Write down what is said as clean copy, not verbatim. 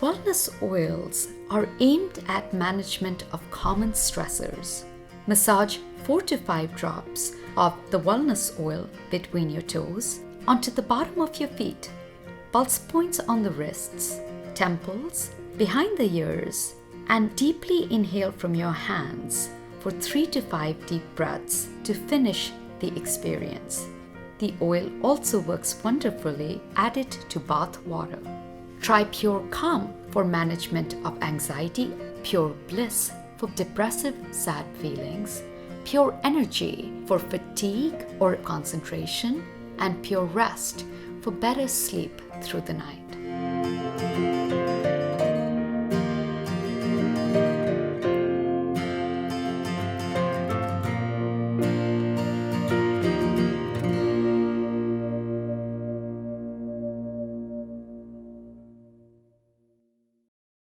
Wellness oils are aimed at management of common stressors. Massage 4 to 5 drops of the wellness oil between your toes onto the bottom of your feet, pulse points on the wrists, temples, behind the ears, and deeply inhale from your hands for 3 to 5 deep breaths to finish the experience. The oil also works wonderfully added to bath water. Try Pure Calm for management of anxiety, Pure Bliss for depressive, sad feelings, Pure Energy for fatigue or concentration, and Pure Rest for better sleep through the night.